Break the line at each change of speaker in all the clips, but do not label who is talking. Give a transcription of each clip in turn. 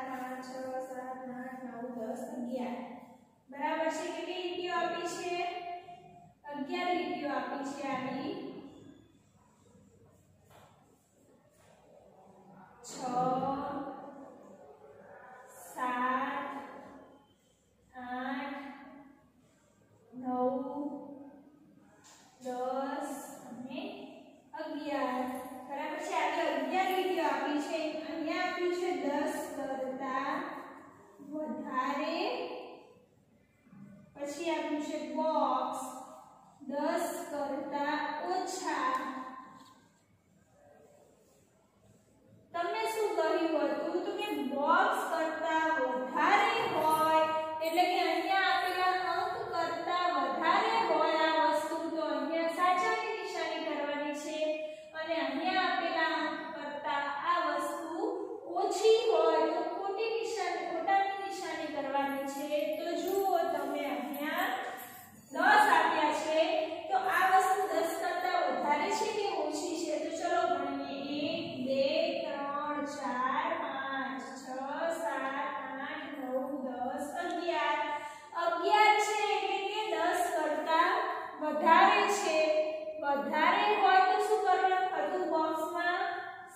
5 6 7 8 9 10 11 બરાબર છે। કેટલી લીટીઓ આપી છે? 11 લીટીઓ આપી છે। આવી 6 7 8 9 10 અને 11 બરાબર છે। આવી 11 લીટીઓ આપી છે। અહીંયા આપ્યું છે 10 કરતા વધારે, પછી આપ્યું છે બોક્સ 10 કરતા ઓછા। તમને શું કહ્યું હતું? તો કે બોક્સ કરતા વધારે હોય એટલે કે અહીંયા આપેલા અંક કરતા વધારે હોય આ વસ્તુ તો અહીંયા સાચાની નિશાની કરવાની છે, અને અહીંયા આપેલા અંક કરતા આ વસ્તુ ઓછી હોય તો ખોટાની નિશાની કરવાની છે। તો જુઓ તમે અહીંયા 10 આપ્યા છે તો આ વસ્તુ 10 કરતા વધારે છે કે ઓછી છે? તો ચલો ગણીએ 1 2 3 4 5 6 7 8 9 10 11 છે એટલે કે 10 કરતા વધારે છે। વધારે હોય તો શું કરવાનું હતું? બોક્સમાં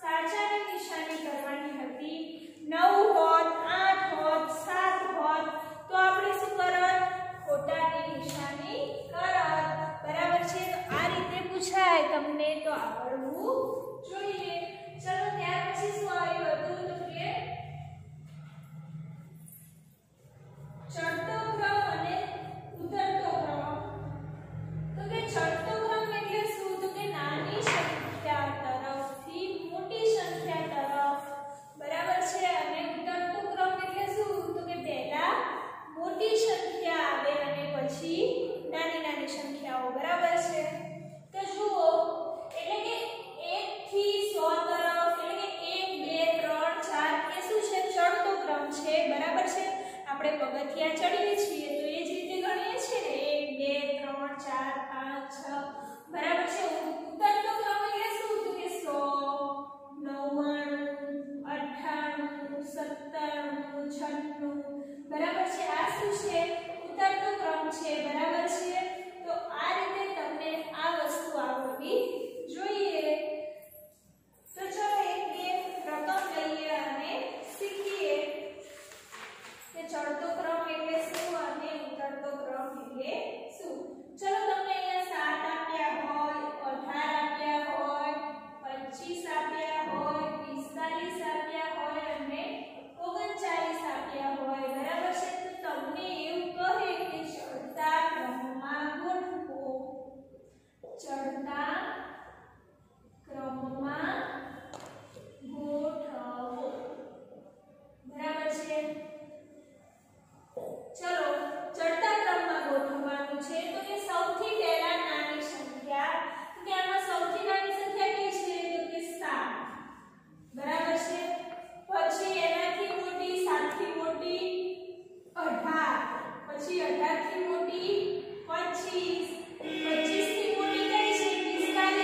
સાચાની નિશાની કરવાની હતી। 9 હોત 8 હોત 7 હોત તો આપણે શું કરત? ખોટાની નિશાની કરત। બરાબર છે। તો આ રીતે પૂછાય તમને તો આવડવું જોઈએ। ચલો ત્યાર પછી શું આવ્યું હતું? તો કે ચડતો ક્રમ અને ઉતરતો ક્રમ। તો કે ચડતો ક્રમ એટલે શું? તો કે નાની સંખ્યા તરફથી મોટી સંખ્યા તરફ, બરાબર છે। અને ઉતરતો ક્રમ એટલે શું? તો કે પહેલા મોટી સંખ્યા આવે અને પછી નાની નાની સંખ્યાઓ, બરાબર છે। તો જુઓ એટલે કે 1 થી 100 તરફ એટલે કે 1 2 3 4 એ શું છે? ચડતો ક્રમ છે, બરાબર છે। આપણે પગથિયા ચડીએ છીએ તો એ જ રીતે ગણીએ છીએ ને 1 2 3 4 5 6 બરાબર છે। ઉતરતો ક્રમ એટલે શું? તો કે 100 99 98 97 96 બરાબર છે। આ શું છે? ઉતરતો ક્રમ છે, બરાબર છે। તો આ રીતે તમને આ વસ્તુ આવડવી જોઈએ। તો ચલો એક બે રકમ લઈએ અને શીખીએ કે ચડતો ક્રમ એટલે શું અને ઉતરતો ક્રમ એટલે શું। ચલો તમને અહીંયા 7 આપ્યા હોય, 18 આપ્યા હોય, 25 આપ્યા હોય, 45 આપ્યા હોય અને 39 આપ્યા હોય, બરાબર છે। તો તમને એવું કહે કે ચડતા ક્રમમાં ગોઠવો। ચડતા ક્રમમાં ગોઠવો, બરાબર છે। ચલો ચડતા ક્રમમાં ગોઠવવાનું છે તો કે સૌથી પહેલા નાની સંખ્યા, તો કે આમાં સૌથી નાની સંખ્યા કઈ છે? તો કે 7, બરાબર છે। પછી એનાથી મોટી 7 થી મોટી 18, પછી 18 થી મોટી 25, 25 થી મોટી કઈ છે? 45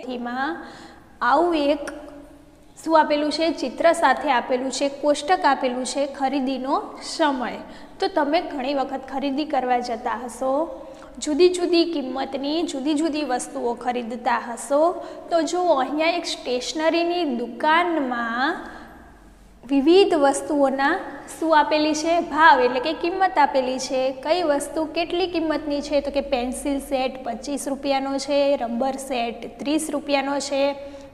પોથીમાં આવું એક શું આપેલું છે, ચિત્ર સાથે આપેલું છે, કોષ્ટક આપેલું છે ખરીદીનો સમય. તો તમે ઘણી વખત ખરીદી કરવા જતા હશો, જુદી જુદી કિંમતની જુદી જુદી વસ્તુઓ ખરીદતા હશો. તો જો અહીંયા એક સ્ટેશનરીની દુકાનમાં વિવિધ વસ્તુઓના શું આપેલી છે, ભાવ એટલે કે કિંમત આપેલી છે. કઈ વસ્તુ કેટલી કિંમતની છે, તો કે પેન્સિલ સેટ 25 રૂપિયાનો છે, રબર સેટ 30 રૂપિયાનો છે,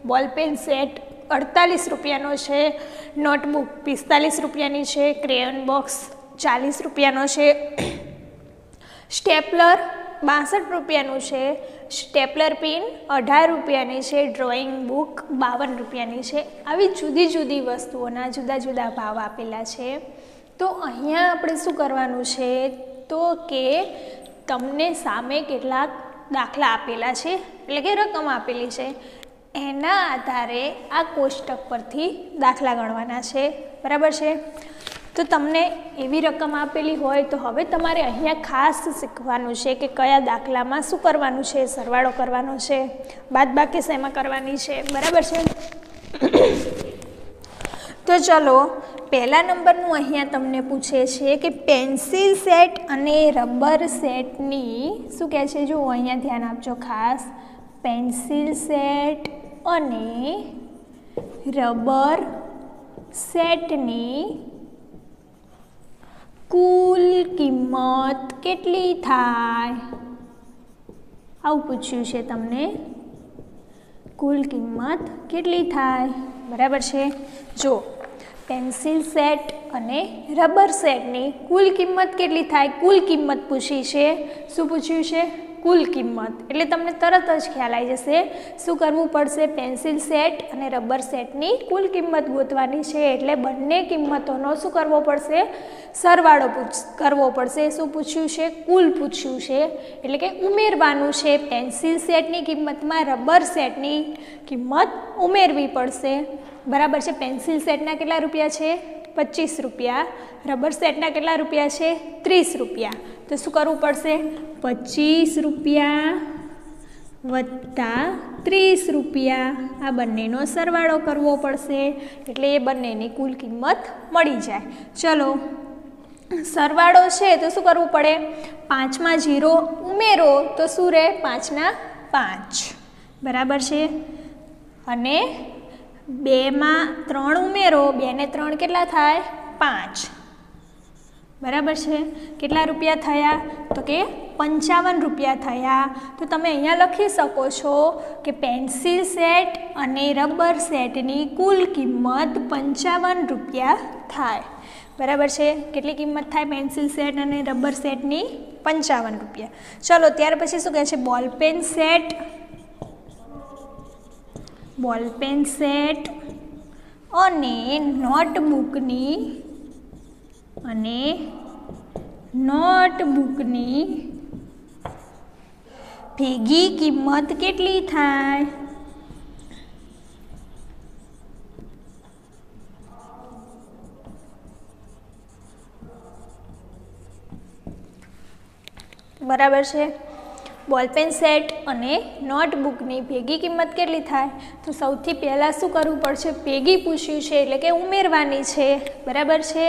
બોલપેન સેટ 48 રૂપિયાનો છે, નોટબુક 45 રૂપિયાની છે, ક્રેયોન બોક્સ 40 રૂપિયાનો છે, સ્ટેપલર 62 રૂપિયાનું છે, સ્ટેપલર પિન 18 રૂપિયાની છે, ડ્રોઈંગ બુક 52 રૂપિયાની છે. આવી જુદી જુદી વસ્તુઓના જુદા જુદા ભાવ આપેલા છે. તો અહીંયા આપણે શું કરવાનું છે, તો કે તમને સામે કેટલાક દાખલા આપેલા છે, એટલે કે રકમ આપેલી છે, એના આધારે આ કોષ્ટક પરથી દાખલા ગણવાના છે. બરાબર છે. તો તમને એવી રકમ આપેલી હોય તો હવે તમારે અહીંયા ખાસ શીખવાનું છે કે કયા દાખલામાં શું કરવાનું છે, સરવાળો કરવાનો છે, બાદબાકી શેમાં કરવાની છે. બરાબર છે. તો ચલો પહેલા નંબરનું અહીંયા તમને પૂછે છે કે પેન્સિલ સેટ અને રબર સેટની શું કહે છે, જો અહીંયા ધ્યાન આપજો ખાસ, પેન્સિલ સેટ અને રબર સેટની કુલ કિંમત કેટલી થાય, આવું પૂછ્યું છે તમને. કુલ કિંમત કેટલી થાય. બરાબર છે. જો પેન્સિલ સેટ અને રબર સેટની કુલ કિંમત કેટલી થાય, કુલ કિંમત પૂછી છે. શું પૂછ્યું છે, કુલ કિંમત. એટલે તમને તરત જ ખ્યાલ આવી જશે શું કરવું પડશે, પેન્સિલ સેટ અને રબર સેટની કુલ કિંમત ગોતવાની છે. એટલે બંને કિંમતોનો શું કરવો પડશે, સરવાળો કરવો પડશે. શું પૂછ્યું છે, કુલ પૂછ્યું છે, એટલે કે ઉમેરવાનું છે. પેન્સિલ સેટની કિંમતમાં રબર સેટની કિંમત ઉમેરવી પડશે. બરાબર છે. પેન્સિલ સેટના કેટલા રૂપિયા છે, 25 રૂપિયા, રબર સેટના કેટલા રૂપિયા છે, 30 રૂપિયા. તો શું કરવું પડશે, 25 રૂપિયા વત્તા 30 રૂપિયા, આ બંનેનો સરવાળો કરવો પડશે. એટલે એ બંનેની કુલ કિંમત મળી જાય. ચલો સરવાળો છે તો શું કરવું પડે, 5માં 0 ઉમેરો તો શું રહે, 5ના 5. બરાબર છે. અને 2માં 3 ઉમેરો, 2 ને 3 કેટલા થાય, 5. બરાબર છે. કેટલા રૂપિયા થયા, તો કે 55 રૂપિયા થયા. તો તમે અહીંયા લખી શકો છો કે પેન્સિલ સેટ અને રબર સેટની કુલ કિંમત 55 રૂપિયા થાય. બરાબર છે. કેટલી કિંમત થાય પેન્સિલ સેટ અને રબર સેટની, 55 રૂપિયા. ચલો ત્યાર પછી શું કહે છે, બોલપેન સેટ, બોલપેન સેટ અને નોટબુકની ભેગી કિંમત કેટલી થાય. બરાબર છે. બોલપેન સેટ અને નોટબુકની ભેગી કિંમત કેટલી થાય, તો સૌથી પહેલાં શું કરવું પડશે, ભેગી પૂછ્યું છે એટલે કે ઉમેરવાની છે. બરાબર છે.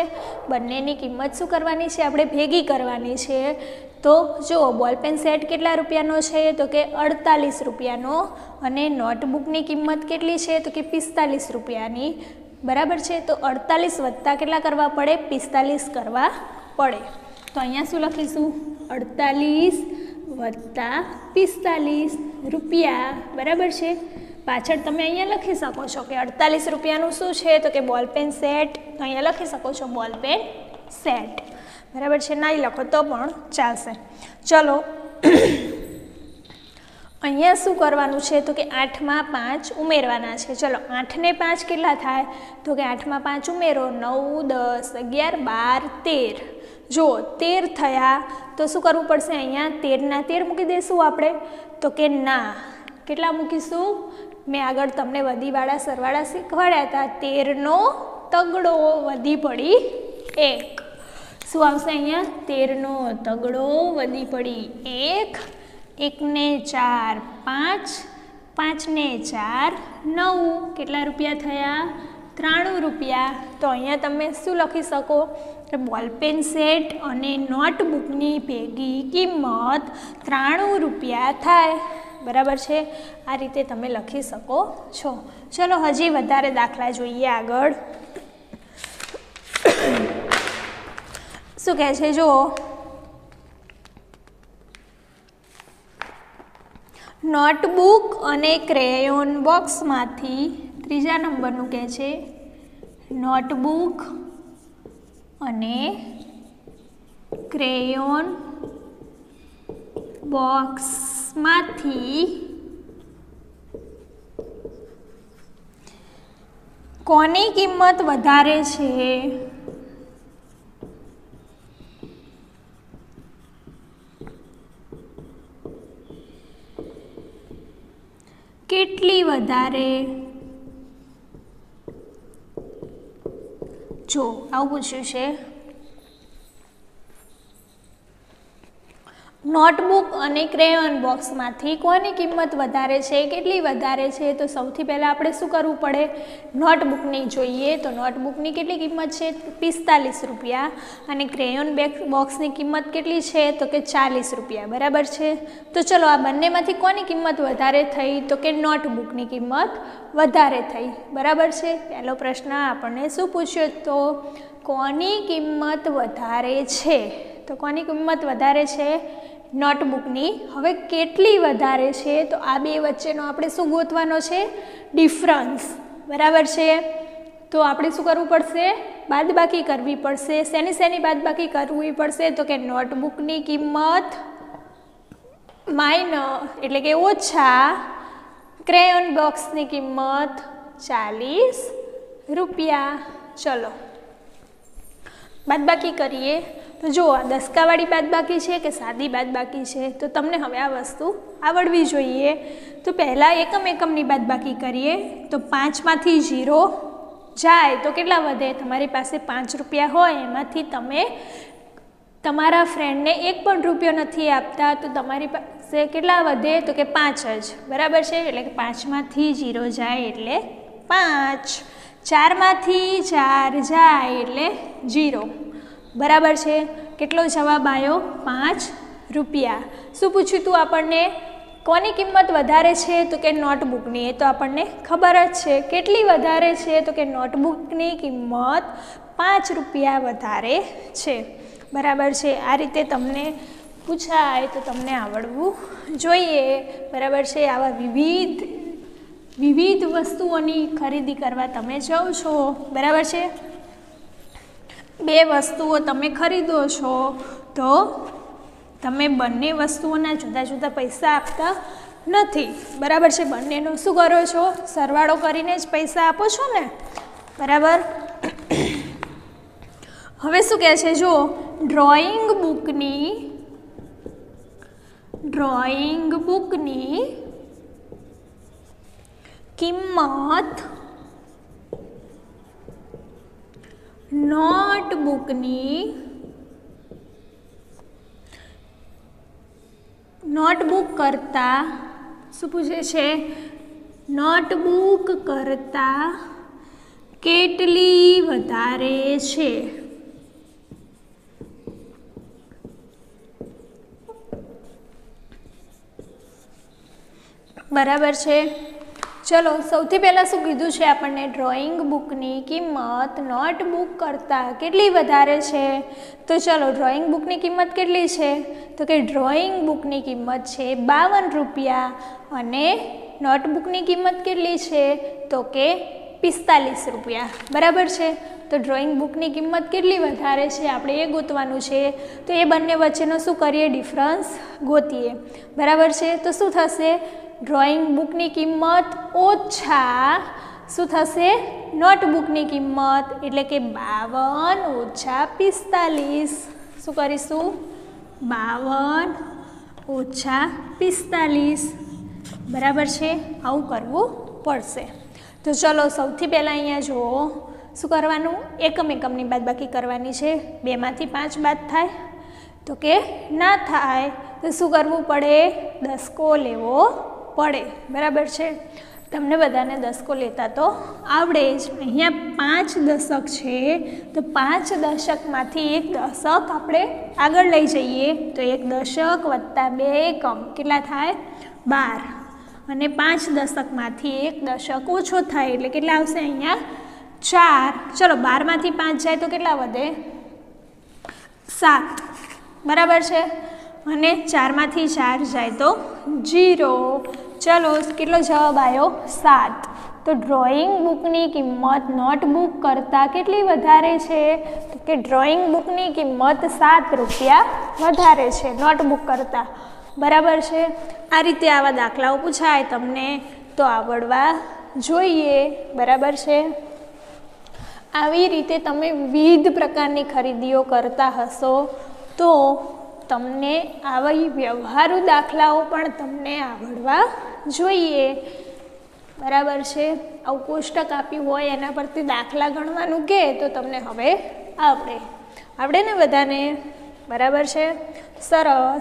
બંનેની કિંમત શું કરવાની છે, આપણે ભેગી કરવાની છે. તો જુઓ બોલપેન સેટ કેટલા રૂપિયાનો છે, તો કે 48 રૂપિયાનો, અને નોટબુકની કિંમત કેટલી છે, તો કે 45 રૂપિયાની. બરાબર છે. તો 48 વત્તા કેટલા કરવા પડે, 45 કરવા પડે. તો અહીંયા શું લખીશું, 48 વત્તા 45 રૂપિયા. બરાબર છે. પાછળ તમે અહીંયા લખી શકો છો કે 48 રૂપિયાનું શું છે, તો કે બોલપેન સેટ. તો અહીંયા લખી શકો છો બોલપેન સેટ. બરાબર છે. નહીં લખો તો પણ ચાલશે. ચલો અહીંયા શું કરવાનું છે, તો કે 8માં 5 ઉમેરવાના છે. ચલો 8 ને 5 કેટલા થાય, તો કે 8માં 5 ઉમેરો, 9, 10, 11, 12, 13. જો 13 થયા તો શું કરવું પડશે, અહીંયા 13ના 13 મૂકી દઈશું આપણે, તો કે ના, કેટલા મૂકીશું, મેં આગળ તમને વધીવાળા સરવાળા શીખવાડ્યા હતા, 13નો તગડો વધી પડી 1. શું આવશે અહીંયા, 13નો તગડો વધી પડી 1. 1 ને 4 5, 5 ને 4 9 કેટલા રૂપિયા થયા 93 રૂપિયા। તો અહીંયા તમે શું લખી શકો કે બોલપેન સેટ અને નોટબુકની ભેગી કિંમત 93 રૂપિયા થાય, બરાબર છે। આ રીતે તમે લખી શકો છો। ચલો હજી વધારે દાખલા જોઈએ આગળ। શું કહે છે જો, નોટબુક અને ક્રેયોન બોક્સમાંથી ત્રીજા નંબરનું કહે છે નોટબુક અને ક્રેયોન બોક્સમાંથી કોની કિંમત વધારે છે? કેટલી વધારે? જો આવું પૂછ્યું છે, નોટબુક અને ક્રેયોન બોક્સમાંથી કોની કિંમત વધારે છે, કેટલી વધારે છે? તો સૌથી પહેલાં આપણે શું કરવું પડે? નોટબુકની જોઈએ। તો નોટબુકની કેટલી કિંમત છે? 45 રૂપિયા। અને ક્રેયોન બોક્સની કિંમત કેટલી છે? તો કે 40 રૂપિયા, બરાબર છે। તો ચલો આ બંનેમાંથી કોની કિંમત વધારે થઈ? તો કે નોટબુકની કિંમત વધારે થઈ, બરાબર છે। પહેલો પ્રશ્ન આપણને શું પૂછ્યો? તો કોની કિંમત વધારે છે? તો કોની કિંમત વધારે છે? નોટબુકની। હવે કેટલી વધારે છે? તો આ બે વચ્ચેનો આપણે શું ગોતવાનો છે? ડિફરન્સ, બરાબર છે। તો આપણે શું કરવું પડશે? બાદબાકી કરવી પડશે। શેની બાદબાકી કરવી પડશે? તો કે નોટબુકની કિંમત માઇનસ એટલે કે ઓછા ક્રેયોન બોક્સની કિંમત 40 રૂપિયા। ચલો બાદબાકી કરીએ। તો જો આ દસકાવાળી બાદબાકી છે કે સાદી બાદબાકી છે? તો તમને હવે આ વસ્તુ આવડવી જોઈએ। તો પહેલાં એકમની બાદબાકી કરીએ। તો 5માંથી 0 જાય તો કેટલા વધે? તમારી પાસે 5 રૂપિયા હોય, એમાંથી તમે તમારા ફ્રેન્ડને 1 પણ રૂપિયો નથી આપતા, તો તમારી પાસે કેટલા વધે? તો કે 5 જ, બરાબર છે। એટલે કે 5માંથી 0 જાય એટલે 5, 4માંથી 4 જાય એટલે 0, બરાબર છે। કેટલો જવાબ આવ્યો? 5 રૂપિયા। શું પૂછ્યું તું આપણને? કોની કિંમત વધારે છે? તો કે નોટબુકની। એ તો આપણને ખબર જ છે। કેટલી વધારે છે? તો કે નોટબુકની કિંમત 5 રૂપિયા વધારે છે, બરાબર છે। આ રીતે તમને પૂછાય તો તમને આવડવું જોઈએ, બરાબર છે। આવા વિવિધ વસ્તુઓની ખરીદી કરવા તમે જાઓ છો, બરાબર છે। 2 વસ્તુઓ તમે ખરીદો છો તો તમે બંને વસ્તુઓના જુદા જુદા પૈસા આપતા નથી, બરાબર છે। બંનેનો શું કરો છો? સરવાળો કરીને જ પૈસા આપો છો ને, બરાબર। હવે શું કહે છે જો, ડ્રોઈંગ બુકની કિંમત નોટબુક કરતા શું પૂછે છે? નોટબુક કરતા કેટલી વધારે છે? બરાબર છે। ચલો સૌથી પહેલાં શું કીધું છે આપણને? ડ્રોઈંગ બુકની કિંમત નોટબુક કરતાં કેટલી વધારે છે? તો ચલો ડ્રોઈંગ બુકની કિંમત કેટલી છે? તો કે ડ્રોઈંગ બુકની કિંમત છે 52 રૂપિયા અને નોટબુકની કિંમત કેટલી છે? તો કે 45 રૂપિયા, બરાબર છે। તો ડ્રોઈંગ બુકની કિંમત કેટલી વધારે છે આપણે એ ગોતવાનું છે। તો એ બંને વચ્ચેનો શું કરીએ? ડિફરન્સ ગોતીએ, બરાબર છે। તો શું થશે? ડ્રોઈંગ બુકની કિંમત ઓછા શું થશે? નોટબુકની કિંમત, એટલે કે 52 ઓછા 45। શું કરીશું? 52 ઓછા 45, બરાબર છે। આવું કરવું પડશે। તો ચલો સૌથી પહેલાં અહીંયા જુઓ શું કરવાનું? એકમની બાદબાકી કરવાની છે। 2માંથી 5 બાદ થાય? તો કે ના થાય। તો શું કરવું પડે? દસકો લેવો પડે, બરાબર છે. તમને બધાને દશકો લેતા તો આવડે જ. અહીંયા 5 દશક છે, તો 5 દશકમાંથી એક દશક આપણે આગળ લઈ જઈએ તો 1 દશક વત્તા 2 એકમ કેટલા થાય? 12. અને 5 દશકમાંથી 1 દશક ઓછો થાય એટલે કેટલા આવશે? અહીંયા 4. ચલો 12માંથી 5 જાય તો કેટલા વધે? 7, બરાબર છે. અને 4માંથી 4 જાય તો 0. ચલો કેટલો જવાબ આવ્યો? 7. તો ડ્રોઈંગ બુકની કિંમત નોટબુક કરતાં કેટલી વધારે છે? તો કે ડ્રોઈંગ બુકની કિંમત 7 રૂપિયા વધારે છે નોટબુક કરતાં, બરાબર છે. આ રીતે આવા દાખલાઓ પૂછાય તમને તો આવડવા જોઈએ, બરાબર છે. આવી રીતે તમે વિવિધ પ્રકારની ખરીદીઓ કરતા હશો તો તમને આવી વ્યવહારુ દાખલાઓ પણ તમને આવડવા જોઈએ, બરાબર છે. આવું કોષ્ટક આપ્યું હોય એના પરથી દાખલા ગણવાનું કહે તો તમને હવે આવડે ને બધાને, બરાબર છે. સરસ.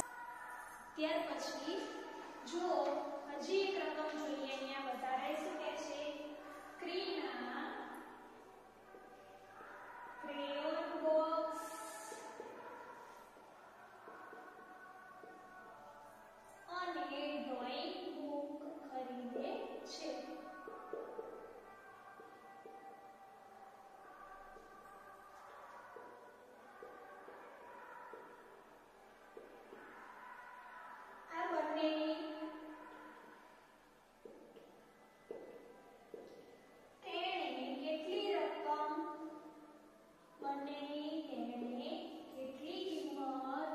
ત્યાર પછી જો હજી એક રકમ જોઈએ, અહીંયા વધારે શું કહે છે? ક્રીના ક્રેયોન બોક્સ અને ડ્રોઈંગ બુક ખરીદે છે. આ બંનેની તેણે કેટલી રકમ, બંનેની તેણે કેટલી કિંમત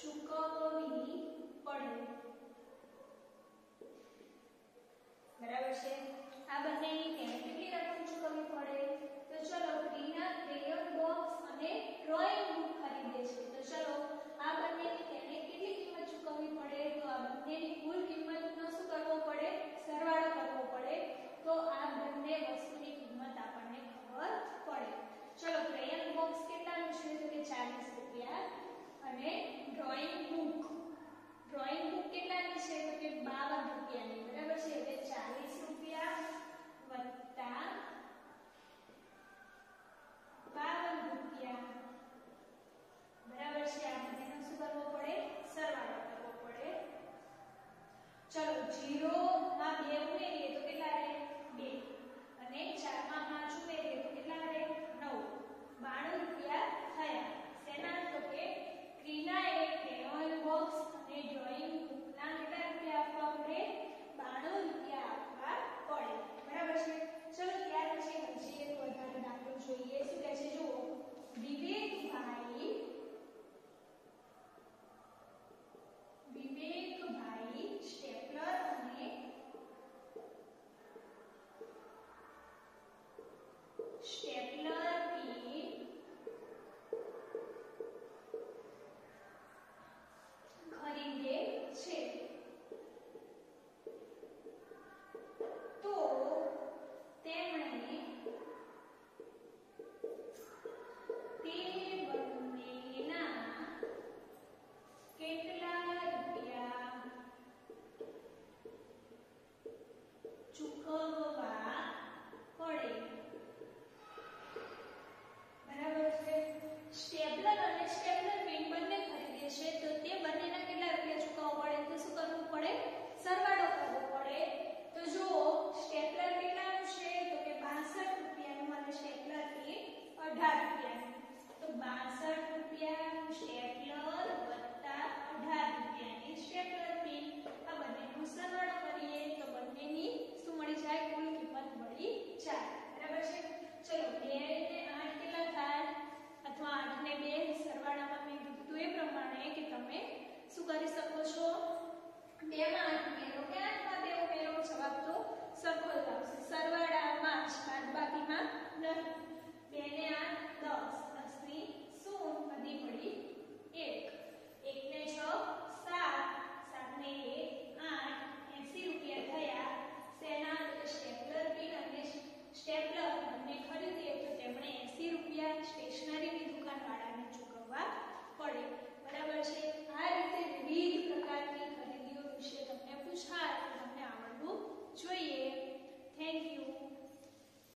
ચૂકવવી પડે, બરાબર છે. આ બંનેની તેણે